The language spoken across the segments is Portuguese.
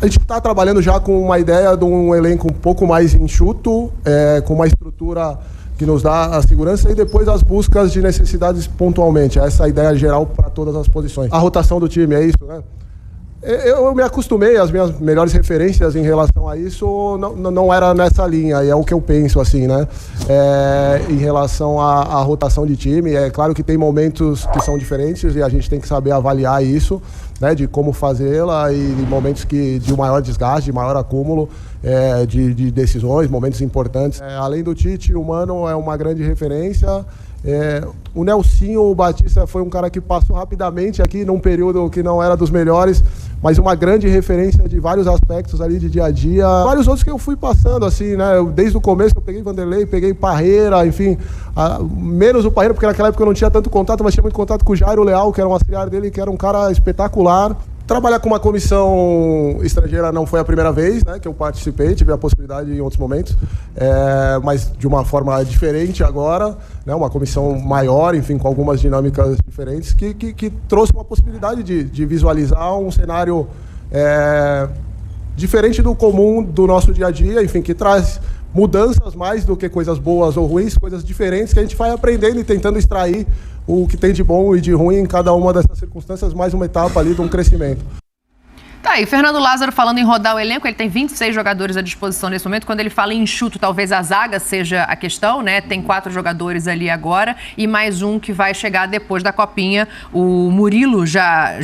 A gente está trabalhando já com uma ideia de um elenco um pouco mais enxuto, com uma estrutura que nos dá a segurança e depois as buscas de necessidades pontualmente. Essa é a ideia geral para todas as posições. A rotação do time, é isso, né? Eu me acostumei, as minhas melhores referências em relação a isso não era nessa linha, e é o que eu penso, assim, né? Em relação à rotação de time, é claro que tem momentos que são diferentes e a gente tem que saber avaliar isso, né? De como fazê-la e momentos de um maior desgaste, de maior acúmulo de decisões, momentos importantes. Além do Tite, o Mano é uma grande referência. O Nelsinho Batista foi um cara que passou rapidamente aqui num período que não era dos melhores, mas uma grande referência de vários aspectos ali de dia a dia. Vários outros que eu fui passando, assim, né? Desde o começo eu peguei Vanderlei, peguei Parreira, enfim, menos o Parreira, porque naquela época eu não tinha tanto contato, mas tinha muito contato com o Jairo Leal, que era um auxiliar dele, que era um cara espetacular. Trabalhar com uma comissão estrangeira não foi a primeira vez, né, que eu participei, tive a possibilidade em outros momentos, mas de uma forma diferente agora, né, uma comissão maior, enfim, com algumas dinâmicas diferentes, que trouxe uma possibilidade de visualizar um cenário diferente do comum do nosso dia a dia, enfim, que traz mudanças mais do que coisas boas ou ruins, coisas diferentes que a gente vai aprendendo e tentando extrair o que tem de bom e de ruim em cada uma dessas circunstâncias, mais uma etapa ali de um crescimento. Tá aí, Fernando Lázaro falando em rodar o elenco, ele tem 26 jogadores à disposição nesse momento. Quando ele fala em enxuto, talvez a zaga seja a questão, né? Tem 4 jogadores ali agora e mais um que vai chegar depois da Copinha. O Murilo já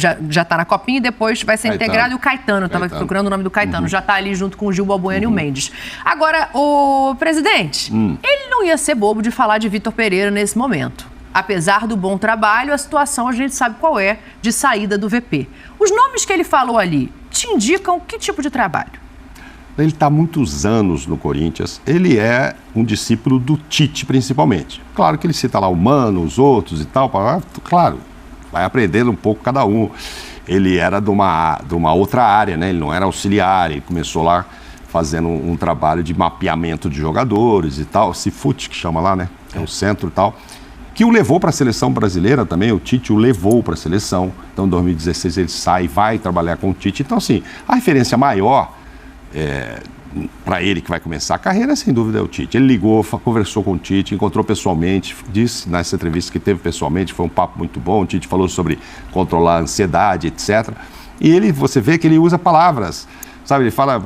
tá na Copinha e depois vai ser integrado. E o Caetano, estava procurando o nome do Caetano, já tá ali junto com o Gil Balbuena e o Mendes. Agora, o presidente, ele não ia ser bobo de falar de Vitor Pereira nesse momento. Apesar do bom trabalho, a situação a gente sabe qual é de saída do VP. Os nomes que ele falou ali te indicam que tipo de trabalho? Ele está há muitos anos no Corinthians. Ele é um discípulo do Tite, principalmente. Claro que ele cita lá o Mano, os outros e tal. Claro, vai aprendendo um pouco cada um. Ele era de uma outra área, né? Ele não era auxiliar, ele começou lá fazendo um trabalho de mapeamento de jogadores e tal. Cifute, que chama lá, né? É o centro e tal. Que o levou para a seleção brasileira também, o Tite o levou para a seleção. Então, em 2016, ele sai e vai trabalhar com o Tite. Então, assim, a referência maior para ele que vai começar a carreira, sem dúvida, é o Tite. Ele ligou, conversou com o Tite, encontrou pessoalmente, disse nessa entrevista que teve pessoalmente, foi um papo muito bom. O Tite falou sobre controlar a ansiedade, etc. E você vê que ele usa palavras, sabe? Ele fala,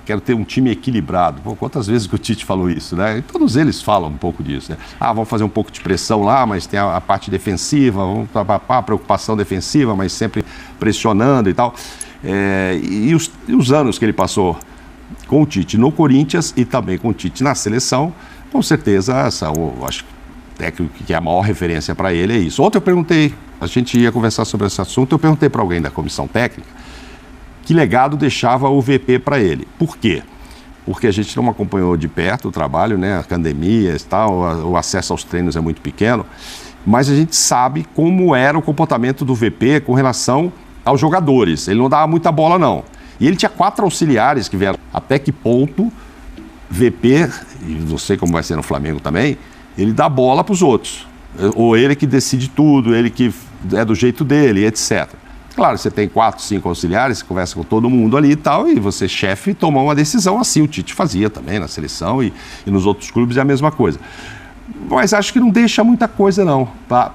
quero ter um time equilibrado. Pô, quantas vezes que o Tite falou isso, né? E todos eles falam um pouco disso, né? Vamos fazer um pouco de pressão lá, mas tem a parte defensiva, vamos a preocupação defensiva, mas sempre pressionando e tal. E os anos que ele passou com o Tite no Corinthians e também com o Tite na seleção, com certeza, acho que o técnico que é a maior referência para ele é isso. Ontem eu perguntei, a gente ia conversar sobre esse assunto, eu perguntei para alguém da comissão técnica que legado deixava o VP para ele. Por quê? Porque a gente não acompanhou de perto o trabalho, né? Academias e tal, o acesso aos treinos é muito pequeno, mas a gente sabe como era o comportamento do VP com relação aos jogadores. Ele não dava muita bola, não. E ele tinha 4 auxiliares que vieram. Até que ponto VP, e não sei como vai ser no Flamengo também, ele dá bola para os outros. Ou ele que decide tudo, ele que é do jeito dele, etc. Claro, você tem 4, 5 auxiliares, você conversa com todo mundo ali e tal, e você, chefe, toma uma decisão assim. O Tite fazia também na seleção e nos outros clubes é a mesma coisa. Mas acho que não deixa muita coisa, não, para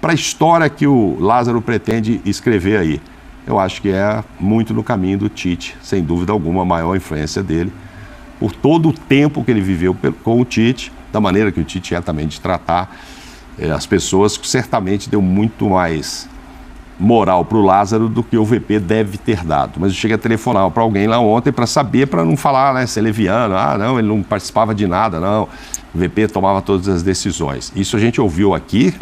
a história que o Lázaro pretende escrever aí. Eu acho que é muito no caminho do Tite, sem dúvida alguma, a maior influência dele, por todo o tempo que ele viveu com o Tite, da maneira que o Tite é também de tratar as pessoas, que certamente deu muito mais moral para o Lázaro do que o VP deve ter dado. Mas eu cheguei a telefonar para alguém lá ontem para saber, para não falar, né, ser leviano, não, ele não participava de nada, não, o VP tomava todas as decisões. Isso a gente ouviu aqui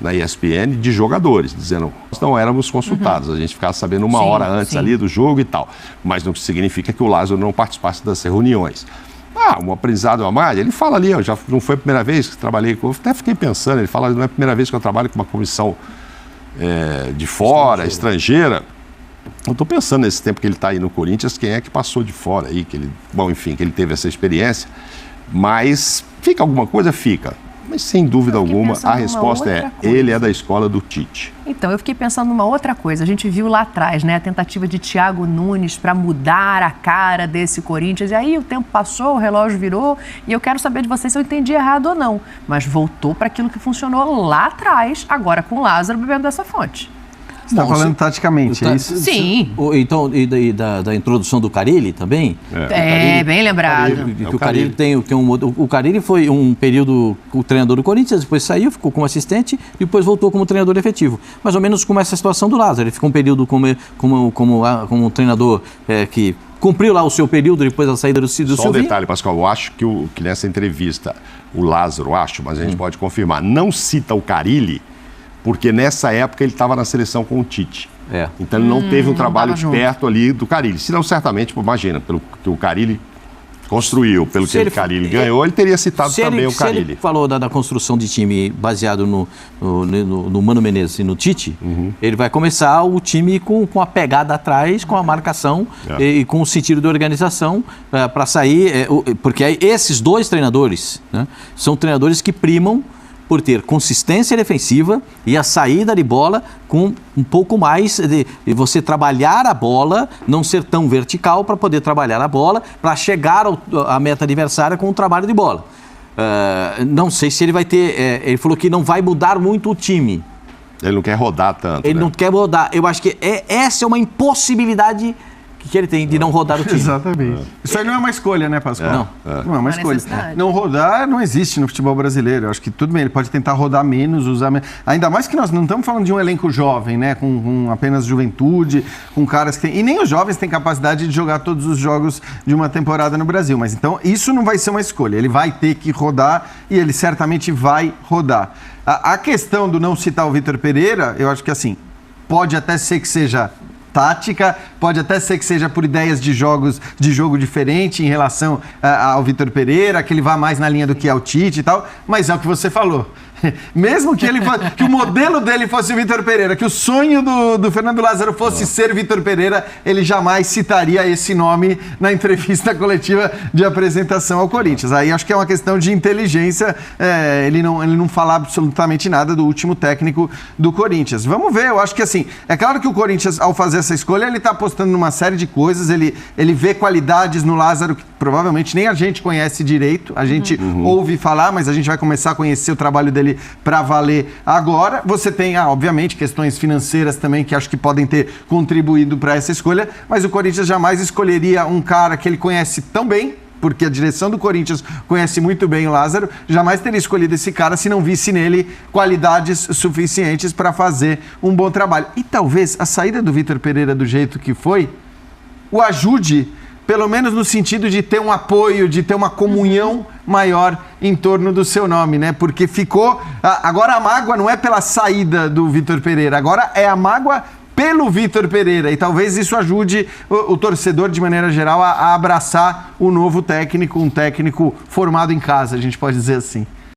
na ESPN, de jogadores, dizendo nós não éramos consultados, a gente ficava sabendo uma hora antes ali do jogo e tal, mas não significa que o Lázaro não participasse das reuniões. Um aprendizado a mais, ele fala ali, já não foi a primeira vez que trabalhei com, até fiquei pensando, ele fala, não é a primeira vez que eu trabalho com uma comissão de fora, estrangeira. Eu estou pensando nesse tempo que ele está aí no Corinthians, quem é que passou de fora aí, que ele teve essa experiência, mas fica alguma coisa? Fica. Mas sem dúvida alguma, a resposta é, ele é da escola do Tite. Então, eu fiquei pensando numa outra coisa. A gente viu lá atrás, né, a tentativa de Thiago Nunes para mudar a cara desse Corinthians. E aí o tempo passou, o relógio virou. E eu quero saber de vocês se eu entendi errado ou não. Mas voltou para aquilo que funcionou lá atrás, agora com o Lázaro bebendo dessa fonte. Você está falando taticamente, é isso? Sim. Então, e da introdução do Carille também? É, bem lembrado. O Carille tem o Carille foi um período o treinador do Corinthians, depois saiu, ficou como assistente, depois voltou como treinador efetivo. Mais ou menos como essa situação do Lázaro. Ele ficou um período como treinador que cumpriu lá o seu período depois da saída do Silvinho. Só um detalhe, Pascoal, eu acho que nessa entrevista, o Lázaro, mas a gente pode confirmar, não cita o Carille, porque nessa época ele estava na seleção com o Tite. Então ele não teve um trabalho de perto ali do Carille. Senão, certamente, imagina, pelo que o Carille construiu, pelo que o Carille ganhou, ele teria citado também o Carille. Se ele falou da construção de time baseado no Mano Menezes e no Tite, ele vai começar o time com a pegada atrás, com a marcação e com o sentido de organização para sair, porque esses dois treinadores, né, são treinadores que primam por ter consistência defensiva e a saída de bola com um pouco mais de você trabalhar a bola, não ser tão vertical para poder trabalhar a bola, para chegar à meta adversária com o trabalho de bola. Não sei se ele vai ter... ele falou que não vai mudar muito o time. Ele não quer rodar tanto, Ele não quer rodar. Eu acho que essa é uma impossibilidade que ele tem de não rodar o time. Exatamente. Isso aí não é uma escolha, né, Pascoal? Não é uma escolha. Necessidade. Não rodar não existe no futebol brasileiro. Eu acho que tudo bem, ele pode tentar rodar menos, usar menos. Ainda mais que nós não estamos falando de um elenco jovem, né, com apenas juventude, com caras que tem... E nem os jovens têm capacidade de jogar todos os jogos de uma temporada no Brasil. Mas então, isso não vai ser uma escolha. Ele vai ter que rodar e ele certamente vai rodar. A questão do não citar o Vitor Pereira, eu acho que assim, pode até ser que seja tática, pode até ser que seja por ideias de jogo diferente em relação ao Vitor Pereira, que ele vá mais na linha do que ao Tite e tal, mas é o que você falou. Mesmo que que o modelo dele fosse o Vitor Pereira, que o sonho do Fernando Lázaro fosse ser Vitor Pereira, ele jamais citaria esse nome na entrevista coletiva de apresentação ao Corinthians. Aí acho que é uma questão de inteligência, ele não falar absolutamente nada do último técnico do Corinthians. Vamos ver, eu acho que assim, é claro que o Corinthians, ao fazer essa escolha, ele está apostando numa série de coisas, ele vê qualidades no Lázaro que provavelmente nem a gente conhece direito, a gente ouve falar, mas a gente vai começar a conhecer o trabalho dele para valer agora. Você tem, obviamente, questões financeiras também que acho que podem ter contribuído para essa escolha, mas o Corinthians jamais escolheria um cara que ele conhece tão bem, porque a direção do Corinthians conhece muito bem o Lázaro, jamais teria escolhido esse cara se não visse nele qualidades suficientes para fazer um bom trabalho. E talvez a saída do Vitor Pereira do jeito que foi o ajude, pelo menos no sentido de ter um apoio, de ter uma comunhão maior em torno do seu nome, né? Porque ficou... Agora a mágoa não é pela saída do Vitor Pereira, agora é a mágoa pelo Vitor Pereira. E talvez isso ajude o torcedor, de maneira geral, a abraçar o novo técnico, um técnico formado em casa, a gente pode dizer assim.